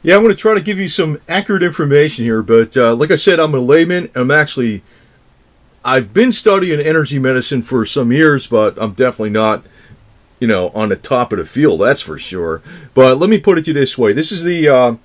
Yeah, I'm going to try to give you some accurate information here, but like I said, I'm a layman. I've been studying energy medicine for some years, but I'm definitely not, on the top of the field, that's for sure. But let me put it to you this way. This is the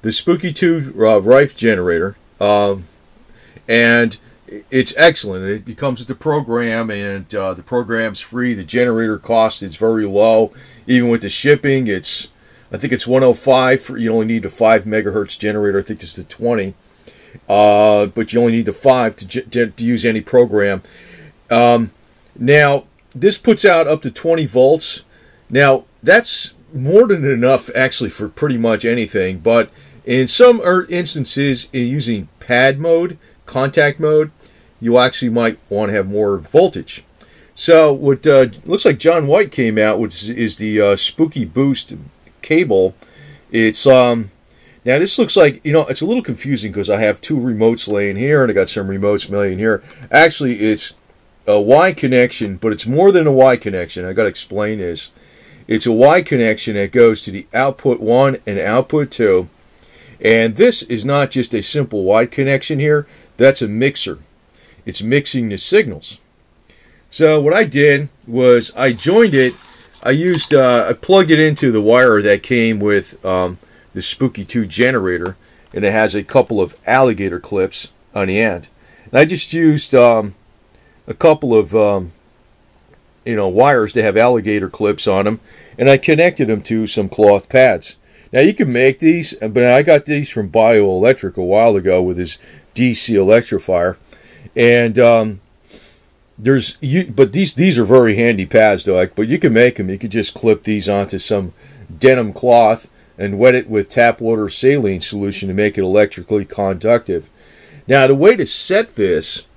Spooky 2 Rife generator, and it's excellent. It comes with the program, and the program's free. The generator cost is very low. Even with the shipping, I think it's 105. You only need a 5 megahertz generator. I think this is the 20. But you only need the 5 to use any program. Now, this puts out up to 20 volts. Now, that's more than enough, actually, for pretty much anything. But in some instances, in using pad mode, contact mode, you actually might want to have more voltage. So, what looks like John White came out, which is the Spooky Boost cable. It's now this looks like, it's a little confusing because I have two remotes laying here and I got some remotes laying here. Actually, it's a Y connection, but it's more than a Y connection. I got to explain this. It's a Y connection that goes to the output 1 and output 2. And this is not just a simple Y connection here. That's a mixer. It's mixing the signals. So what I did was I joined it. I plugged it into the wire that came with the Spooky 2 generator, and it has a couple of alligator clips on the end. And I just used a couple of wires to have alligator clips on them, and I connected them to some cloth pads. Now you can make these, but I got these from Bioelectric a while ago with his DC electrifier, and but these are very handy pads, though. But you can make them. You could just clip these onto some denim cloth and wet it with tap water saline solution to make it electrically conductive. Now, the way to set this,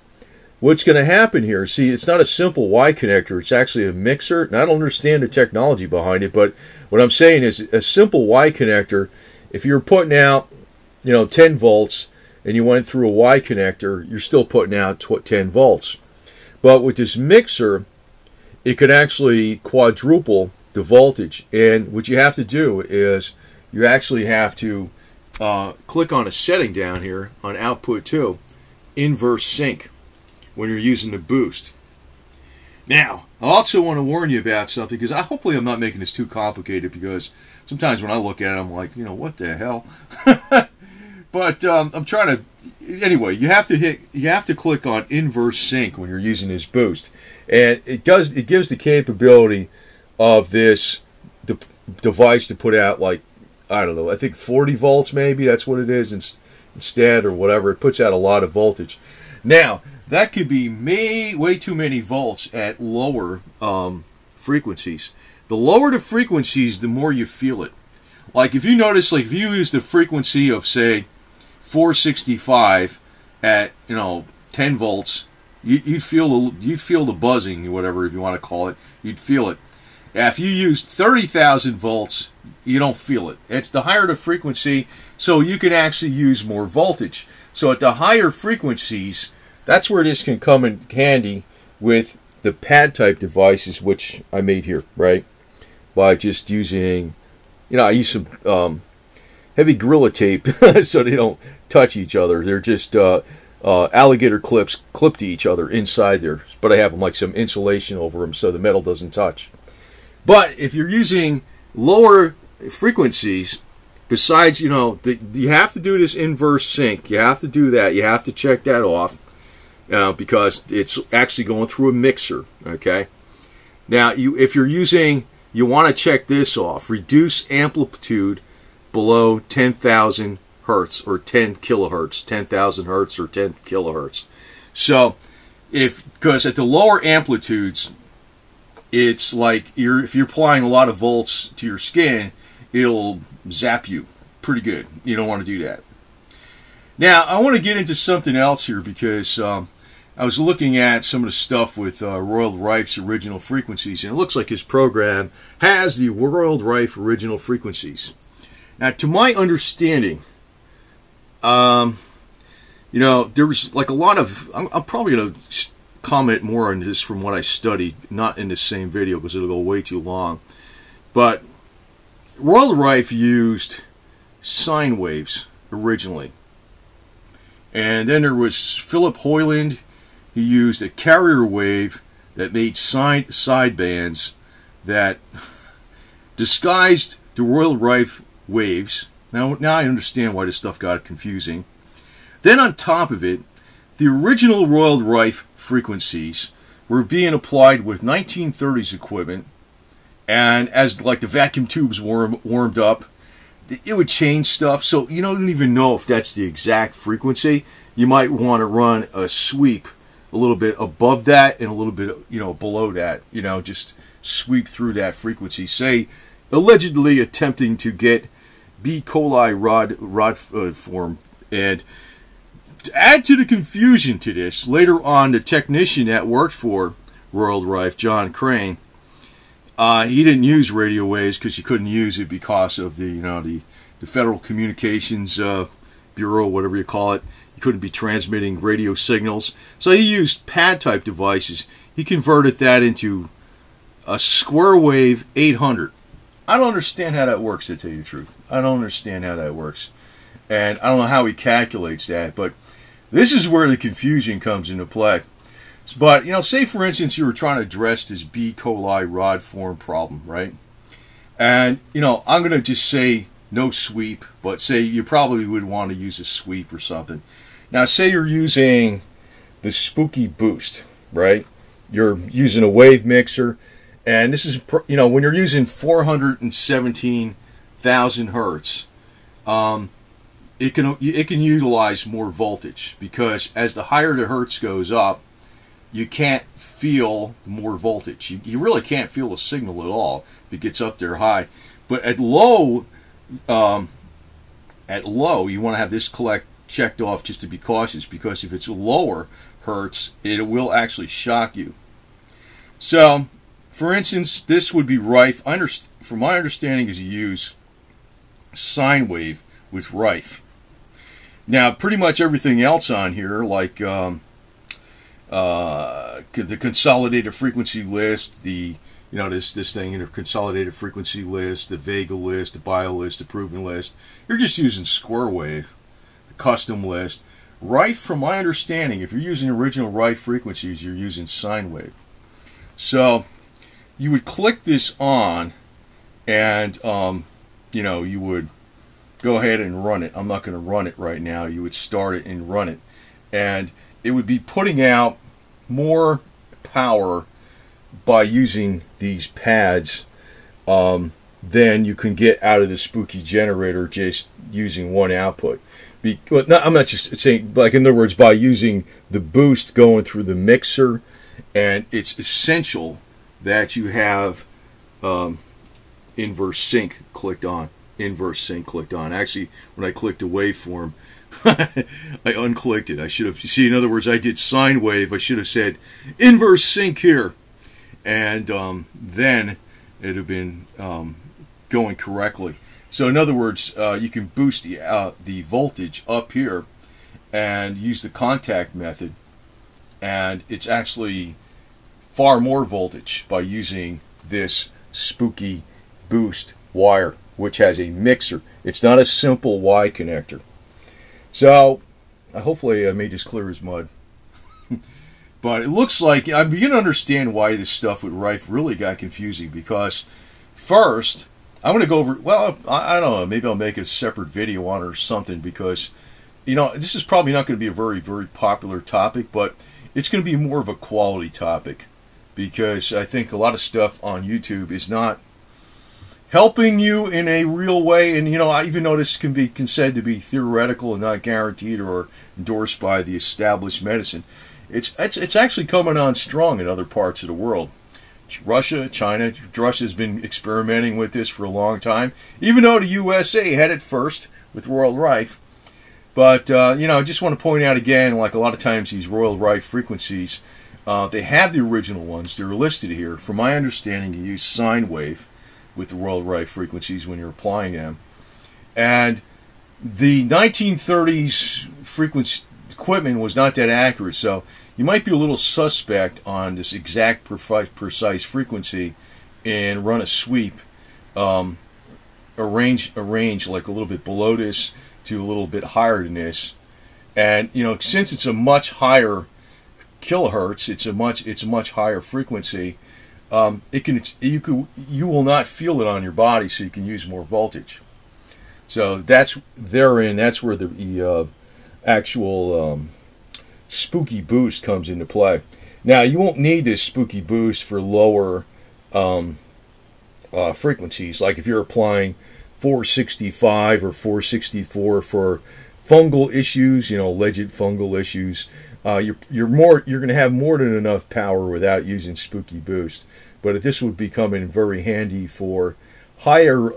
what's going to happen here, see, it's not a simple Y connector. It's actually a mixer. And I don't understand the technology behind it, but what I'm saying is a simple Y connector, if you're putting out, 10 volts and you went through a Y connector, you're still putting out 10 volts. But with this mixer, it can actually quadruple the voltage. And what you have to do is you actually have to click on a setting down here on output 2, inverse sync, when you're using the boost. Now, I also want to warn you about something, because hopefully I'm not making this too complicated, because sometimes when I look at it, I'm like, what the hell? But I'm trying to. Anyway, you have to click on inverse sync when you're using this boost, and it gives the capability of this device to put out, like, I don't know, I think 40 volts maybe, that's what it is instead, or whatever. It puts out a lot of voltage. Now, that could be way too many volts at lower frequencies. The lower the frequencies, the more you feel it. Like if you notice, like if you use the frequency of, say, 465 at 10 volts, you'd feel the buzzing, or whatever you want to call it. You'd feel it. If you used 30,000 volts, you don't feel it. It's the higher the frequency, so you can actually use more voltage. So at the higher frequencies, that's where this can come in handy with the pad type devices, which I made here, right? By just using, I use some heavy Gorilla tape so they don't touch each other. They're just alligator clips clipped to each other inside there, but I have them like some insulation over them so the metal doesn't touch. But if you're using lower frequencies, besides, you have to do this inverse sync. You have to do that. You have to check that off because it's actually going through a mixer, okay? Now, if you're using, you want to check this off. Reduce amplitude below 10,000 hertz or 10 kilohertz, 10,000 hertz or 10 kilohertz. So, because at the lower amplitudes, it's like if you're applying a lot of volts to your skin, it'll zap you pretty good. You don't want to do that. Now, I want to get into something else here, because I was looking at some of the stuff with Royal Rife's original frequencies, and it looks like his program has the Royal Rife original frequencies. Now, to my understanding, there was like a lot of, I'm probably going to comment more on this from what I studied, not in the same video because it'll go way too long. But Royal Rife used sine waves originally. And then there was Philip Hoyland. He used a carrier wave that made sidebands that disguised the Royal Rife waves. Now I understand why this stuff got confusing. Then on top of it, the original Royal Rife frequencies were being applied with 1930s equipment, and as like the vacuum tubes warmed up, it would change stuff. So you don't even know if that's the exact frequency. You might want to run a sweep a little bit above that and a little bit, below that. Just sweep through that frequency. Say, allegedly attempting to get B. coli rod form. And to add to the confusion to this, later on, the technician that worked for Royal Rife, John Crane, he didn't use radio waves because he couldn't use it because of the Federal Communications Bureau, whatever you call it. He couldn't be transmitting radio signals, so he used pad type devices. He converted that into a square wave 800. I don't understand how that works, to tell you the truth. I don't understand how that works, and I don't know how he calculates that. But this is where the confusion comes into play. But, say for instance you were trying to address this B. coli rod form problem, right? And, I'm going to just say no sweep, but say you probably would want to use a sweep or something. Now, say you're using the Spooky Boost, right? You're using a wave mixer, and this is, when you're using 417,000 hertz, it can utilize more voltage, because as the higher the hertz goes up, you can't feel more voltage. You really can't feel the signal at all if it gets up there high. But at low, you want to have this checked off just to be cautious, because if it's lower hertz, it will actually shock you. So, for instance, this would be Rife. From my understanding, is you use sine wave with Rife. Now, pretty much everything else on here, like the consolidated frequency list, this thing, consolidated frequency list, the Vega list, the bio list, the proven list, you're just using square wave. The custom list. Rife, from my understanding, if you're using original Rife frequencies, you're using sine wave. So you would click this on, and you would go ahead and run it. I'm not going to run it right now. You would start it and run it, and it would be putting out more power by using these pads than you can get out of the Spooky generator just using one output. I'm not just saying, like, in other words, by using the boost going through the mixer, and it's essential that you have inverse sync clicked on. Actually, when I clicked the waveform, I unclicked it. I should have, in other words, I did sine wave. I should have said inverse sync here, and then it would have been going correctly. So in other words, you can boost the voltage up here and use the contact method, and it's actually far more voltage by using this Spooky Boost wire, which has a mixer. It's not a simple Y connector. So hopefully I made this clear as mud. But it looks like I begin to understand why this stuff with Rife really got confusing, because first, I'm going to go over, well, I don't know, maybe I'll make a separate video on it or something, because, this is probably not going to be a very, very popular topic, but it's going to be more of a quality topic, because I think a lot of stuff on YouTube is not helping you in a real way. And, even though this can be said to be theoretical and not guaranteed or endorsed by the established medicine, it's actually coming on strong in other parts of the world. Russia, China. Russia's been experimenting with this for a long time, even though the USA had it first with Royal Rife. But, I just want to point out again, like a lot of times these Royal Rife frequencies, they have the original ones. They're listed here. From my understanding, you use sine wave with the Royal Rife frequencies when you're applying them. And the 1930s frequency equipment was not that accurate, so you might be a little suspect on this exact precise frequency and run a sweep. a range like a little bit below this to a little bit higher than this. And since it's a much higher kilohertz, it's a much higher frequency. You will not feel it on your body, so you can use more voltage. So that's where the actual spooky boost comes into play. Now you won't need this spooky boost for lower frequencies, like if you're applying 465 or 464 for fungal issues, alleged fungal issues. You're going to have more than enough power without using spooky boost. But this would be coming very handy for higher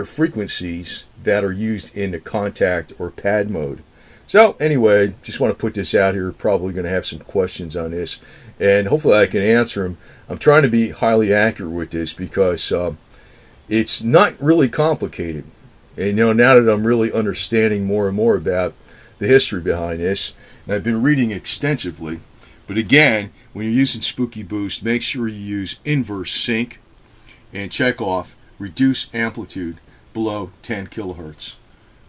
frequencies that are used in the contact or pad mode. So anyway, just want to put this out here. Probably going to have some questions on this, and hopefully I can answer them. I'm trying to be highly accurate with this because it's not really complicated. And now that I'm really understanding more and more about the history behind this, and I've been reading extensively. But again, when you're using Spooky Boost, make sure you use inverse sync and check off reduce amplitude below 10 kilohertz.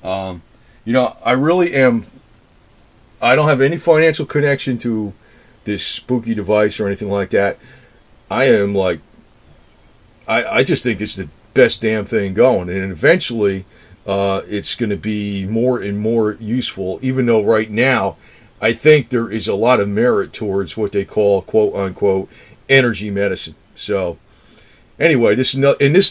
I really am. I don't have any financial connection to this spooky device or anything like that. I am like, I just think it's the best damn thing going, and eventually it's going to be more and more useful, even though right now I think there is a lot of merit towards what they call quote unquote energy medicine. So anyway, this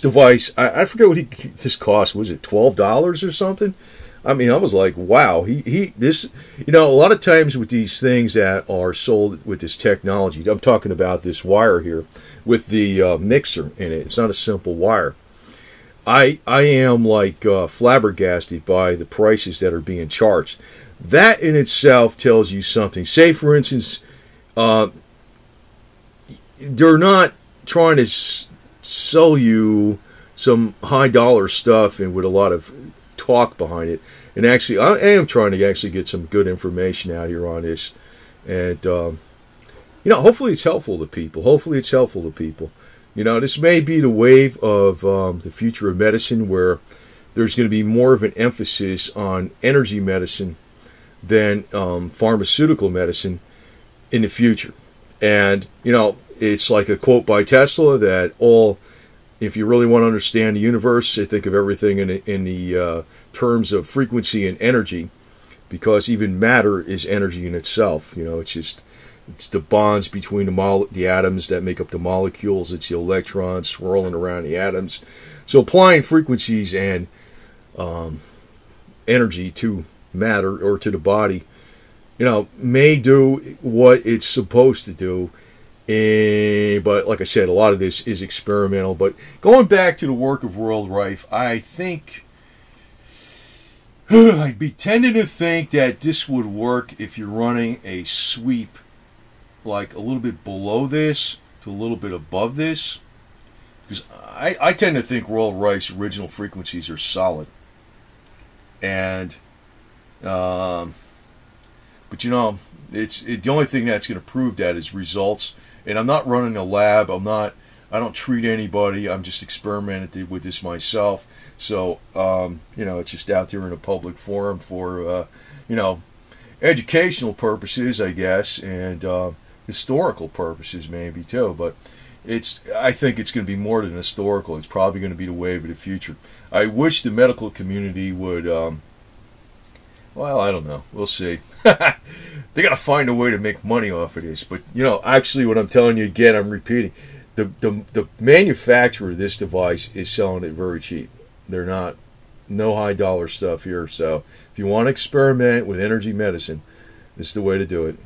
device, I forget what this cost. Was it $12 or something? I mean, I was like, wow. This a lot of times with these things that are sold with this technology, I'm talking about this wire here with the mixer in it. It's not a simple wire. I am like flabbergasted by the prices that are being charged. That in itself tells you something. Say, for instance, they're not trying to sell you some high dollar stuff and with a lot of talk behind it. And actually, I am trying to actually get some good information out here on this. And, hopefully it's helpful to people. This may be the wave of the future of medicine, where there's going to be more of an emphasis on energy medicine than pharmaceutical medicine in the future. And, it's like a quote by Tesla that if you really want to understand the universe, think of everything in the terms of frequency and energy, because even matter is energy in itself. It's the bonds between the atoms that make up the molecules. It's the electrons swirling around the atoms. So applying frequencies and energy to matter or to the body, may do what it's supposed to do. But like I said, a lot of this is experimental. But going back to the work of Royal Rife, I think I'd be tending to think that this would work if you're running a sweep like a little bit below this to a little bit above this, because I tend to think Royal Rife's original frequencies are solid. And but it's the only thing that's going to prove that is results. And I'm not running a lab. I don't treat anybody. I'm just experimenting with this myself. So it's just out there in a public forum for educational purposes, I guess, and historical purposes maybe too. But I think it's going to be more than historical. It's probably going to be the wave of the future. I wish the medical community would. Well, I don't know. We'll see. They got to find a way to make money off of this. But actually, what I'm telling you again, I'm repeating. The manufacturer of this device is selling it very cheap. They're not, no high dollar stuff here. So if you want to experiment with energy medicine, this is the way to do it.